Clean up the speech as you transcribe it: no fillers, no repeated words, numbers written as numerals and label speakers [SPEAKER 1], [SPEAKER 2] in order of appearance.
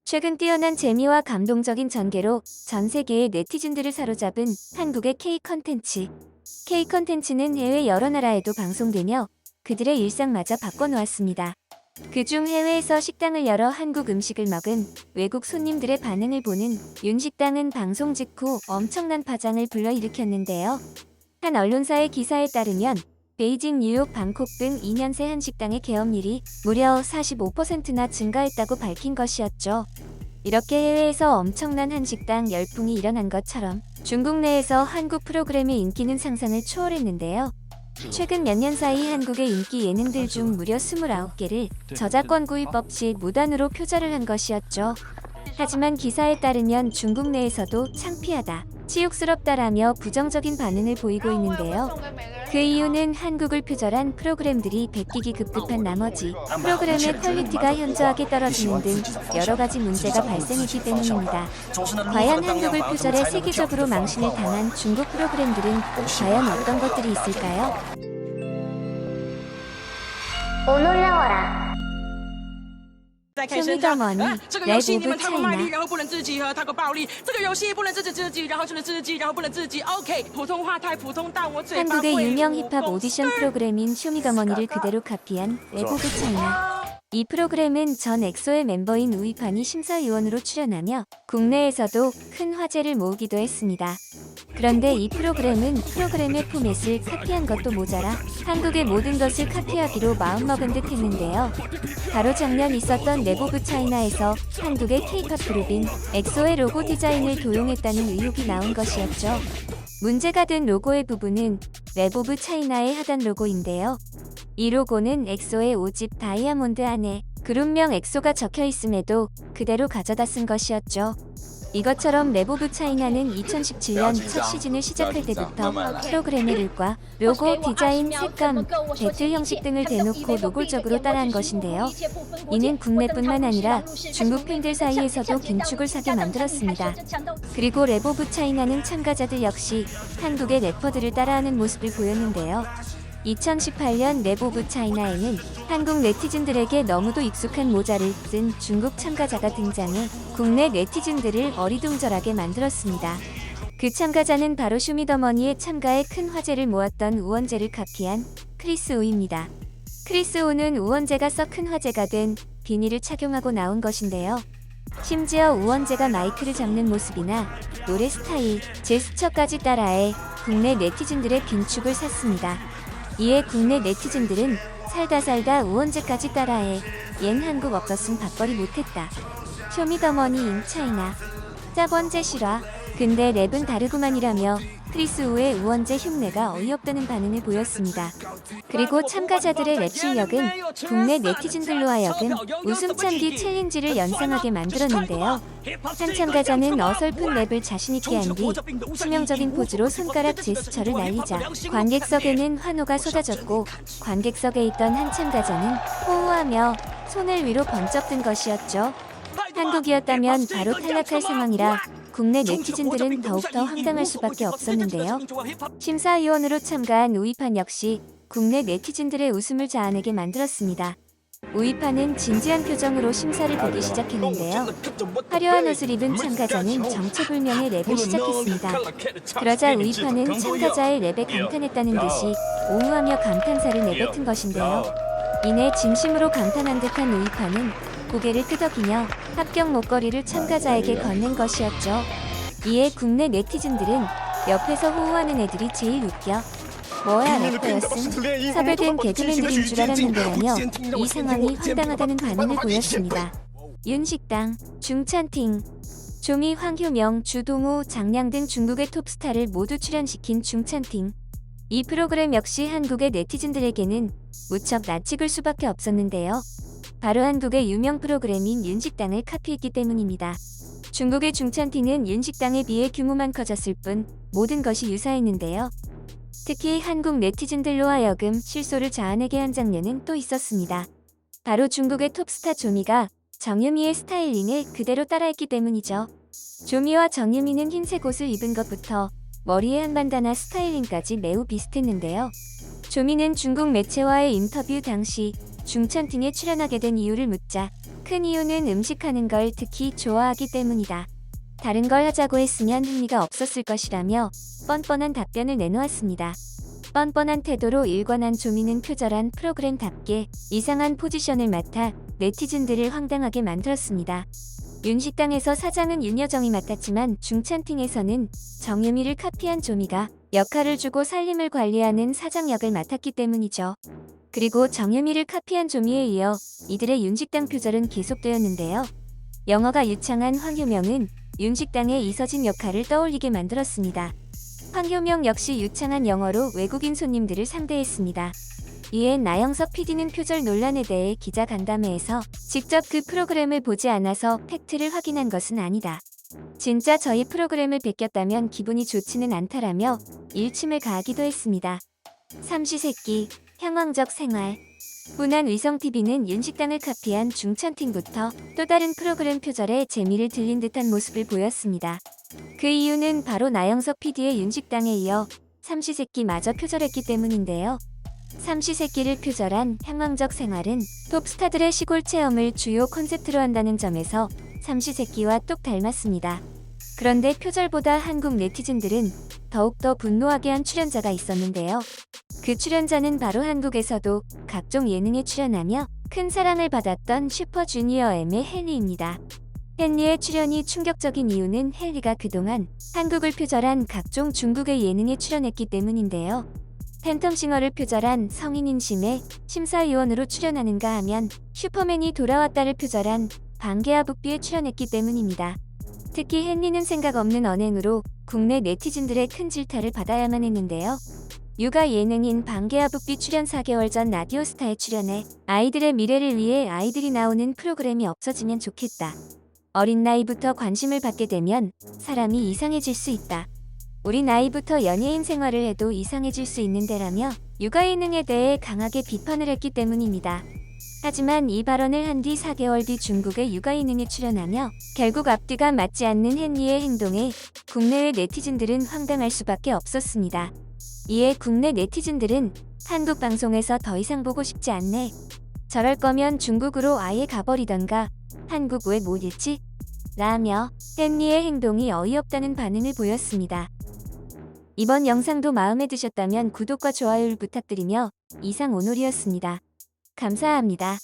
[SPEAKER 1] 최근 뛰어난 재미와 감동적인 전개로 전 세계의 네티즌들을 사로잡은 한국의 K-컨텐츠. K-컨텐츠는 해외 여러 나라에도 방송되며 그들의 일상마저 바꿔놓았습니다. 그중 해외에서 식당을 열어 한국 음식을 먹은 외국 손님들의 반응을 보는 윤식당은 방송 직후 엄청난 파장을 불러일으켰는데요. 한 언론사의 기사에 따르면 베이징, 뉴욕, 방콕 등 2년 새 한식당의 개업률이 무려 45%나 증가했다고 밝힌 것이었죠. 이렇게 해외에서 엄청난 한식당 열풍이 일어난 것처럼 중국 내에서 한국 프로그램의 인기는 상상을 초월했는데요. 최근 몇 년 사이 한국의 인기 예능들 중 무려 29개를 저작권 구입 없이 무단으로 표절을 한 것이었죠. 하지만 기사에 따르면 중국 내에서도 창피하다, 치욕스럽다라며 부정적인 반응을 보이고 있는데요. 그 이유는 한국을 표절한 프로그램들이 베끼기 급급한 나머지 프로그램의 퀄리티가 현저하게 떨어지는 등 여러 가지 문제가 발생했기 때문입니다. 과연 한국을 표절해 세계적으로 망신을 당한 중국 프로그램들은 과연 어떤 것들이 있을까요?
[SPEAKER 2] 오놀라워라.
[SPEAKER 1] 쇼미더머니, 랩 오브 차이나.
[SPEAKER 3] 然后不能自己和太过暴力，这个游戏不能自己，然后就能自己，然后不能自己。OK， 普通话太普通，但我嘴巴
[SPEAKER 1] 한국의
[SPEAKER 3] 会
[SPEAKER 1] 유명 힙합 오디션 프로그램인 쇼미더머니를 그대로 카피한 랩 오브 차이나. 이 프로그램은 전 엑소의 멤버인 우이판이 심사위원으로 출연하며 국내에서도 큰 화제를 모으기도 했습니다. 그런데 이 프로그램은 프로그램의 포맷을 카피한 것도 모자라 한국의 모든 것을 카피하기로 마음먹은 듯 했는데요. 바로 작년 있었던 랩 오브 차이나에서 한국의 K-팝 그룹인 엑소의 로고 디자인을 도용했다는 의혹이 나온 것이었죠. 문제가 된 로고의 부분은 랩 오브 차이나의 하단 로고인데요. 이 로고는 엑소의 5집 다이아몬드 안에 그룹명 엑소가 적혀 있음에도 그대로 가져다 쓴 것이었죠. 이것처럼 랩 오브 차이나는 2017년 첫 시즌을 시작할 때부터 프로그램의 룰과 로고, 디자인, 색감, 배틀 형식 등을 대놓고 노골적으로 따라한 것인데요. 이는 국내뿐만 아니라 중국 팬들 사이에서도 긴축을 사게 만들었습니다. 그리고 랩 오브 차이나는 참가자들 역시 한국의 래퍼들을 따라하는 모습을 보였는데요. 2018년 랩 오브 차이나에는 한국 네티즌들에게 너무도 익숙한 모자를 쓴 중국 참가자가 등장해 국내 네티즌들을 어리둥절하게 만들었습니다. 그 참가자는 바로 쇼미더머니에 참가해 큰 화제를 모았던 우원재를 카피한 크리스 우입니다. 크리스 우는 우원재가 써 큰 화제가 된 비니를 착용하고 나온 것인데요. 심지어 우원재가 마이크를 잡는 모습이나 노래 스타일, 제스처까지 따라해 국내 네티즌들의 긴축을 샀습니다. 이에 국내 네티즌들은 살다 우원재까지 따라해 얜 한국 없었음 밥벌이 못했다. 쇼미더머니 인 차이나. 짭원재 실화. 근데 랩은 다르구만이라며 크리스 우의 우원재 흉내가 어이없다는 반응을 보였습니다. 그리고 참가자들의 랩 실력은 국내 네티즌들로 하여금 웃음 참기 챌린지를 연상하게 만들었는데요. 한 참가자는 어설픈 랩을 자신있게 한 뒤 치명적인 포즈로 손가락 제스처를 날리자 관객석에는 환호가 쏟아졌고 관객석에 있던 한 참가자는 호호하며 손을 위로 번쩍 든 것이었죠. 한국이었다면 바로 탈락할 상황이라 국내 네티즌들은 더욱더 황당할 수밖에 없었는데요. 심사위원으로 참가한 우이판 역시 국내 네티즌들의 웃음을 자아내게 만들었습니다. 우이판은 진지한 표정으로 심사를 보기 시작했는데요. 화려한 옷을 입은 참가자는 정체불명의 랩을 시작했습니다. 그러자 우이판은 참가자의 랩에 감탄했다는 듯이 옹호하며 감탄사를 내뱉은 것인데요. 이내 진심으로 감탄한 듯한 우이판은 고개를 끄덕이며 합격 목걸이를 참가자에게 건넨 것이었죠. 이에 국내 네티즌들은 옆에서 호호하는 애들이 제일 웃겨. 뭐야 래퍼였음? 사별된 개그맨들인 줄 알았는데라며 이 상황이 황당하다는 반응을 보였습니다. 윤식당, 중찬팅, 조미, 황효명, 주동우, 장량 등 중국의 톱스타를 모두 출연시킨 중찬팅. 이 프로그램 역시 한국의 네티즌들에게는 무척 낯익을 수밖에 없었는데요. 바로 한국의 유명 프로그램인 윤식당을 카피했기 때문입니다. 중국의 중찬팅은 윤식당에 비해 규모만 커졌을 뿐 모든 것이 유사했는데요. 특히 한국 네티즌들로 하여금 실소를 자아내게 한 장면은 또 있었습니다. 바로 중국의 톱스타 조미가 정유미의 스타일링을 그대로 따라했기 때문이죠. 조미와 정유미는 흰색 옷을 입은 것부터 머리에 한 반다나 스타일링까지 매우 비슷했는데요. 조미는 중국 매체와의 인터뷰 당시 중찬팅에 출연하게 된 이유를 묻자 큰 이유는 음식하는 걸 특히 좋아하기 때문이다. 다른 걸 하자고 했으면 흥미가 없었을 것이라며 뻔뻔한 답변을 내놓았습니다. 뻔뻔한 태도로 일관한 조미는 표절한 프로그램답게 이상한 포지션을 맡아 네티즌들을 황당하게 만들었습니다. 윤식당에서 사장은 윤여정이 맡았지만 중찬팅에서는 정유미를 카피한 조미가 역할을 주고 살림을 관리하는 사장 역을 맡았기 때문이죠. 그리고 정유미를 카피한 조미에 이어 이들의 윤식당 표절은 계속되었는데요. 영어가 유창한 황효명은 윤식당의 이서진 역할을 떠올리게 만들었습니다. 황효명 역시 유창한 영어로 외국인 손님들을 상대했습니다. 이에 나영석 PD는 표절 논란에 대해 기자 간담회에서 직접 그 프로그램을 보지 않아서 팩트를 확인한 것은 아니다. 진짜 저희 프로그램을 베꼈다면 기분이 좋지는 않다라며 일침을 가하기도 했습니다. 삼시세끼, 향황적 생활. 문한 위성TV는 윤식당을 카피한 중찬팅부터 또 다른 프로그램 표절에 재미를 들린 듯한 모습을 보였습니다. 그 이유는 바로 나영석 PD의 윤식당에 이어 삼시세끼마저 표절했기 때문인데요. 삼시세끼를 표절한 향황적 생활은 톱스타들의 시골 체험을 주요 콘셉트로 한다는 점에서 삼시세끼와 똑 닮았습니다. 그런데 표절보다 한국 네티즌들은 더욱더 분노하게 한 출연자가 있었는데요. 그 출연자는 바로 한국에서도 각종 예능에 출연하며 큰 사랑을 받았던 슈퍼주니어 M의 헨리입니다. 헨리의 출연이 충격적인 이유는 헨리가 그동안 한국을 표절한 각종 중국의 예능에 출연했기 때문인데요. 팬텀싱어를 표절한 성인인심에 심사위원으로 출연하는가 하면 슈퍼맨이 돌아왔다를 표절한 방개아북비에 출연했기 때문입니다. 특히 헨리는 생각 없는 언행으로 국내 네티즌들의 큰 질타를 받아야만 했는데요. 육아 예능인 방개아북비 출연 4개월 전 라디오스타에 출연해 아이들의 미래를 위해 아이들이 나오는 프로그램이 없어지면 좋겠다. 어린 나이부터 관심을 받게 되면 사람이 이상해질 수 있다. 우리 나이부터 연예인 생활을 해도 이상해질 수 있는데라며 육아 예능에 대해 강하게 비판을 했기 때문입니다. 하지만 이 발언을 한 뒤 4개월 뒤 중국의 육아 예능에 출연하며 결국 앞뒤가 맞지 않는 헨리의 행동에 국내외 네티즌들은 황당할 수밖에 없었습니다. 이에 국내 네티즌들은 한국 방송에서 더 이상 보고 싶지 않네. 저럴 거면 중국으로 아예 가버리던가. 한국 왜 못 읽지? 라며 헨리의 행동이 어이없다는 반응을 보였습니다. 이번 영상도 마음에 드셨다면 구독과 좋아요를 부탁드리며 이상 오놀이었습니다. 감사합니다.